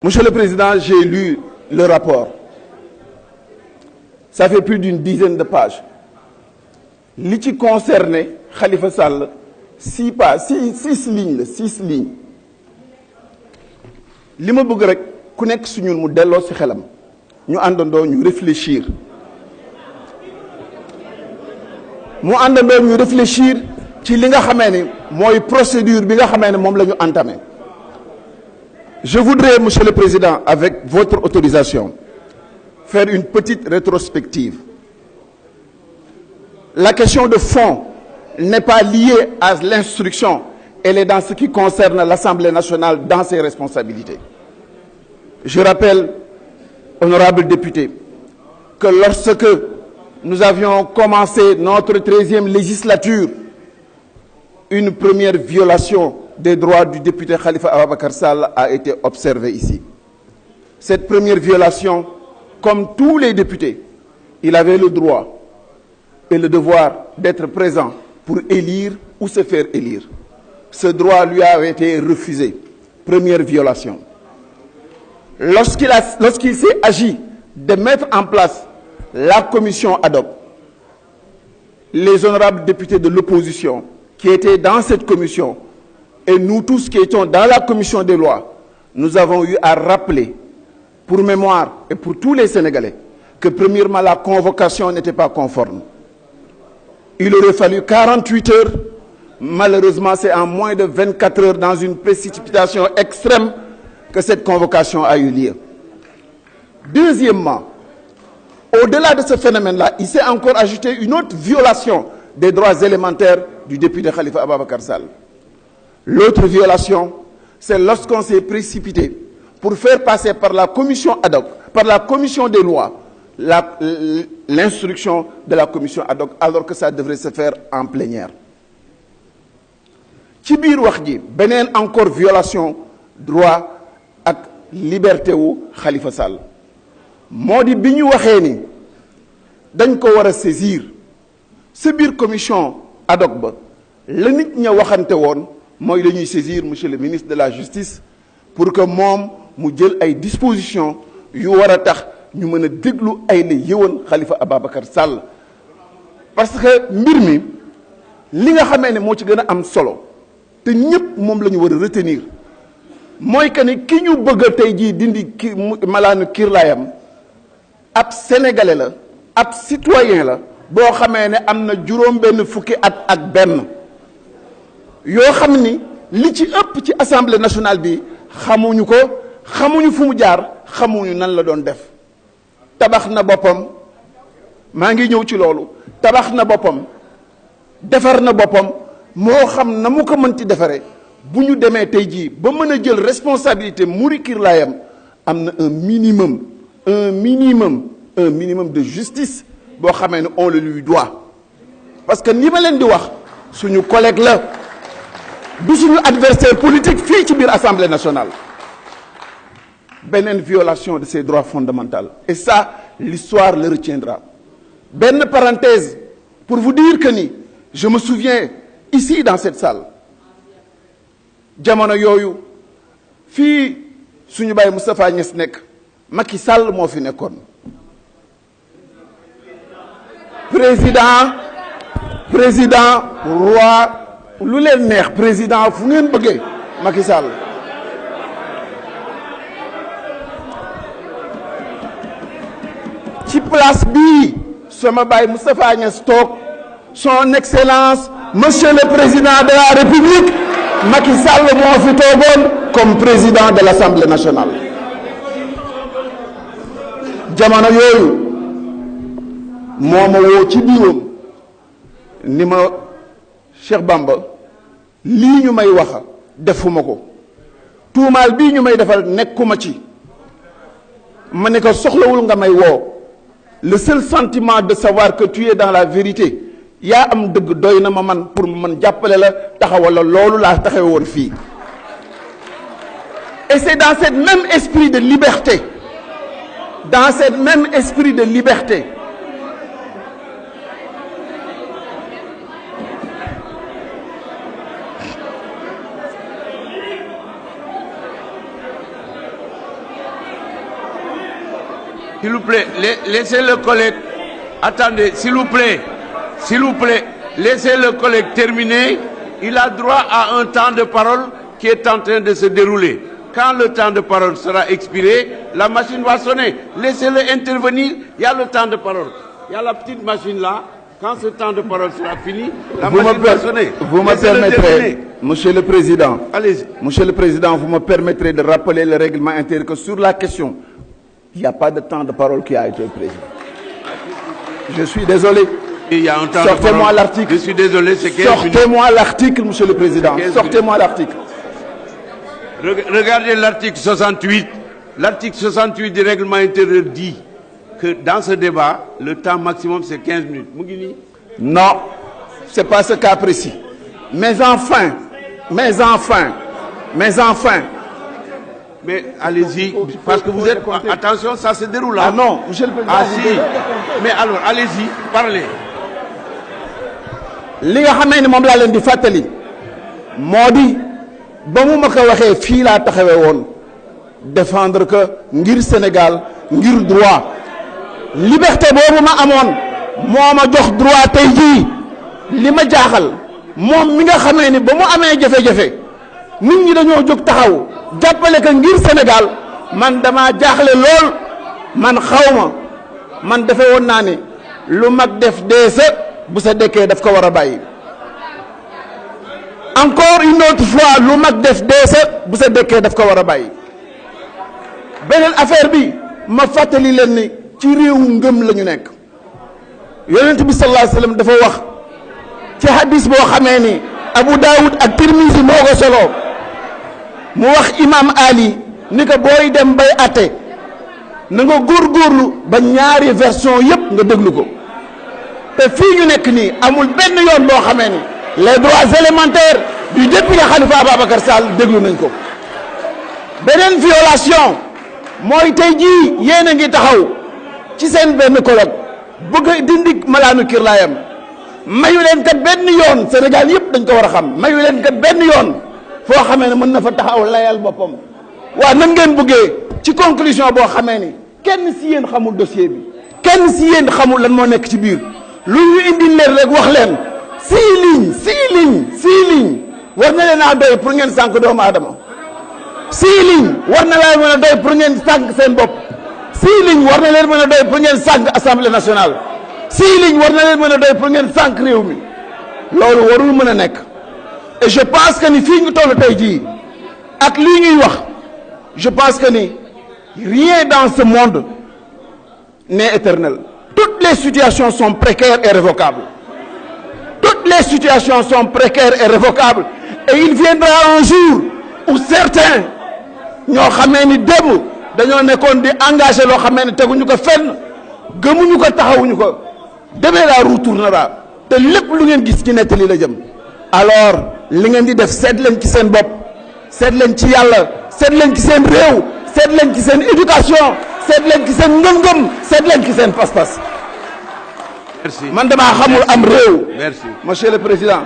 Monsieur le Président, j'ai lu le rapport. Ça fait plus d'une dizaine de pages. Li ci concerné Khalifa Sall, six lignes. Li ma bëgg rek ku nekk su ñun mu delloo ci xelam ñu àndandoo ñu réfléchir. Ci li nga xamee ni mooy procédure bi nga xamee ne moom la ñu entamé. Je voudrais, Monsieur le Président, avec votre autorisation, faire une petite rétrospective. La question de fond n'est pas liée à l'instruction, elle est dans ce qui concerne l'Assemblée nationale dans ses responsabilités. Je rappelle, honorables députés, que lorsque nous avions commencé notre 13e législature, une première violation des droits du député Khalifa Ababacar Sall a été observée ici. Cette première violation, comme tous les députés, il avait le droit et le devoir d'être présent pour élire ou se faire élire. Ce droit lui a été refusé. Première violation. Lorsqu'il s'est agi de mettre en place la commission ad hoc, les honorables députés de l'opposition qui étaient dans cette commission et nous tous qui étions dans la commission des lois, nous avons eu à rappeler, pour mémoire et pour tous les Sénégalais, que premièrement la convocation n'était pas conforme. Il aurait fallu 48 heures. Malheureusement, c'est en moins de 24 heures, dans une précipitation extrême, que cette convocation a eu lieu. Deuxièmement, au-delà de ce phénomène-là, il s'est encore ajouté une autre violation des droits élémentaires du député Khalifa Ababacar Sall. L'autre violation, c'est lorsqu'on s'est précipité pour faire passer par la commission ad hoc, par la commission des lois, l'instruction de la commission ad hoc, alors que ça devrait se faire en plénière. Ci biir wax ji beneen encore violation droit ak liberté wu Khalifa Sall moo di bi ñu waxee ni dañ ko war a saisir sa biir commission ad hoc ba la nit ña waxante woon mooy la ñuy saisir monsieur le ministre de la justice pour que moom mu jël ay dispositions yu war a tax ñu mën a déglu ay la yëwoon Khalifa Ababacar Sall parce que mbir mi li nga xamee ne moo ci gën a am solo te ñëpp moom la ñu war a retenir mooy que ni ki ñu bëgg a tey jii dindi malaanu kiirlaayam ab sénégalais la ab citoyen la boo xamee ne am na juróom-benn fukki at ak benn yoo xam ni li ci ëpp ci assemblée nationale bi xamuñu ko xamuñu fu mu jaar xamuñu nan la doon def tabax na boppam maa ngi ñëw ci loolu tabax na boppam defar na boppam moo xam na mu ko mënti defaree bu ñu demee tey jii ba mën a jël responsabilité muri kirlaayam am na un minimum de justice boo xamee ne on le lui doit parce que ni ma leen di wax suñu collègue la du suñu adversaire politique fii ci biir assemblée nationale. Beneen violation de ses droits fondamentaux et ça l'histoire le retiendra. Benn parenthèse pour vous dire que ni je me souviens ici dans cette salle jamono yooyu fii suñu baay Moustapha Niasse nekk Macky Sall moo fi nekkoon président roi lu leen neex président fu ngeen bëggee Macky Sall ci place bii sama baay Moustapha Niasse toog son excellence monsieur le président de la république Macky Sall moo fi toogoon comme président de l'Assemblée nationale jamono yooyu moo ma woo ci biiram ni ma Cheikh Bamba lii ñu may wax defuma ko tuumaal bii ñu may defal nekkuma ci ma ne ko soxlawul nga may woo le seul sentiment de savoir que tu es dans la vérité yaa am dëgg doy na ma man pour man jàppale la taxawal la loolu laa taxawe woon fii et c'est dans cet même esprit de liberté S'il vous plaît, laissez le collègue. Attendez, s'il vous plaît, laissez le collègue terminer. Il a droit à un temps de parole qui est en train de se dérouler. Quand le temps de parole sera expiré, la machine va sonner. Laissez-le intervenir. Il y a le temps de parole. Il y a la petite machine là. Quand ce temps de parole sera fini, la machine va sonner. Vous me permettrez, Monsieur le Président. Allez-y. Monsieur le Président, vous me permettrez de rappeler le règlement intérieur que sur la question, il n'y a pas de temps de parole qui a été prévu. Je suis désolé. Il y a un temps Sortez-moi l'article. Je suis désolé, c'est 15 minutes. Sortez-moi l'article, Monsieur le Président. Sortez-moi l'article. Regardez l'article 68. L'article 68 du règlement intérieur dit que dans ce débat, le temps maximum c'est 15 minutes. Mougini? Non, ce n'est pas ce cas précis. Mais enfin. Mais allez-y, parce que vous êtes... Attention, ça se déroule là. Ah non, Monsieur le Président. Ah si. Mais alors, allez-y, parlez. li nga xamee ni moom laa leen di fàttali moo di ba mu ma ko waxee fii laa taxawee woon défendre que ngir Sénégal ngir droit liberté boobu ma amoon moo ma jox droit tey jii li ma jaaxal moom mi nga xamee ni ba mu amee jafe-jafe nit ñi dañoo jóg taxaw jàppale que ngir Sénégal man dama jaaxle lool man xawma man defe woon naa ni lu mag def deese bu sa dekkee daf ko war a bàyyi encore une autre fois lu mag def deese bu sa dekkee daf ko war a bàyyi beneen affaire bi ma fàttali leen ni ci réewu ngëm la ñu nekk yonent bi sallallahu alayhi wa sallam dafa wax ci hadis boo xamee ni Abu Daoud ak Tirmisi moo ko solo mu wax imam Ali ni ko booy dem bay atte na nga góorgóorlu ba ñaari version yépp nga déglu ko te fii ñu nekk nii amul benn yoon boo xamee ni les droits élémentaires du député Khalifa Ababacar Sall déglu nañ ko beneen violation mooy tey jii yéen a ngi taxaw ci seen benn colloque bëgg a dindi malaanu kirlaayam mayu leen kat benn yoon Sénégal yëpp dañ ko war a xam mayu leen kat benn yoon foo xamee ne mën na fa taxaw layal boppam waaw nan ngeen bëggee ci conclusion boo xamee ni kenn si yéen xamul dossier bi kenn si yéen xamul lan moo nekk ci biir lu ñu indi leen rek wax leen 6 lignes war na leen a doy pour ngeen sànq doomu aadama 6 lignes war na leen mën a doy pour ngeen sànq seen bopp 6 lignes war na leen mën a doy pour ngeen sànq assemblée nationale 6 lignes war na leen mën a doy pour ngeen sànq réew mi loolu warul mën a nekk et je pense que ni fii ñu toll tey jii ak lii ñuy wax je pense que ni rien dans ce monde n'est éternel. Toutes les situations sont précaires et révocables. Toutes les situations sont précaires et révocables. Et il viendra un jour où certains ñoo xamee ni démb dañoo nekkoon di engagé loo xamee ni teguñu ko fenn gëmuñu ko taxawuñu ko demee la roue tournera te lépp lu ngeen gis ci nettali la jëm. alors li ngeen di def seet leen ci seen bopp seet leen ci yàlla seet leen ci seen réew seet leen ci seen éducation seet leen ci seen ngëm-ngëm seet leen ci seen pas-pas. Merci. man damaa xamul am réew. Merci. Monsieur le Président.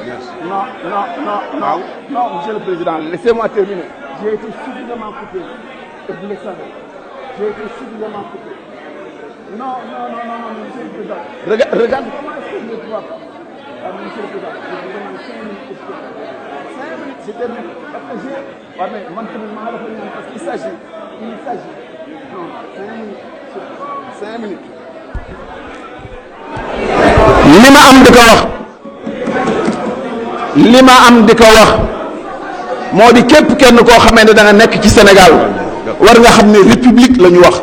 Merci. Non, Monsieur le Président, laissez-moi terminer. J'ai été suffisamment coupé. Et vous le savez. J'ai été suffisamment coupé. Non, Monsieur le Président. Regarde comment est-ce que je ne vois pas. Monsieur le Président, je vous demande 5 minutes. 5 minutes, c'est terminé. Parce que j'ai... Ouais, mais maintenant, parce qu'il s'agit. Non, 5 minutes. 5 minutes. li ma am di ko wax moo di képp kenn koo xamee ne da nga nekk ci Sénégal war nga xam ne république la ñu wax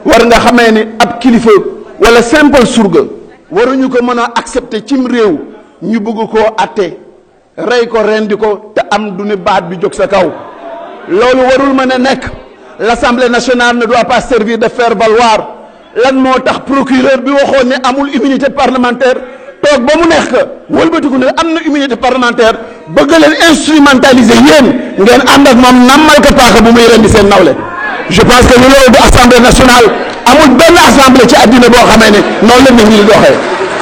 war nga xamee ni ab kilifa wala simple surga waruñu ko mën a accepter cim réew ñu bëgg koo atte rey ko rendi ko te am du ni baat bi jóg sa kaw loolu warul mën a nekk l'Assemblée nationale ne doit pas servir de faire valoir lan moo tax procureur bi waxoon ne amul immunité parlementaire toog ba mu neex ka wëlbatiku ne am na immunité parlementaire bëgg leen instrumentaliser yéen ngeen ànd ak moom nammal ko paaka bu muy rendi seen nawle je pense que lu loolu du assemblée nationale amul benn assemblée ci àddina boo xamee ne noonu la nit ñi di doxee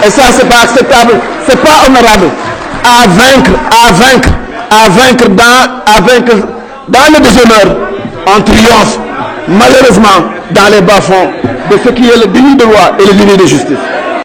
et ça c'est pas acceptable c'est pas honorable à vaincre dans le déshonneur on triomphe malheureusement dans les bas-fonds de ce qui est le déni de loi et le déni de justice.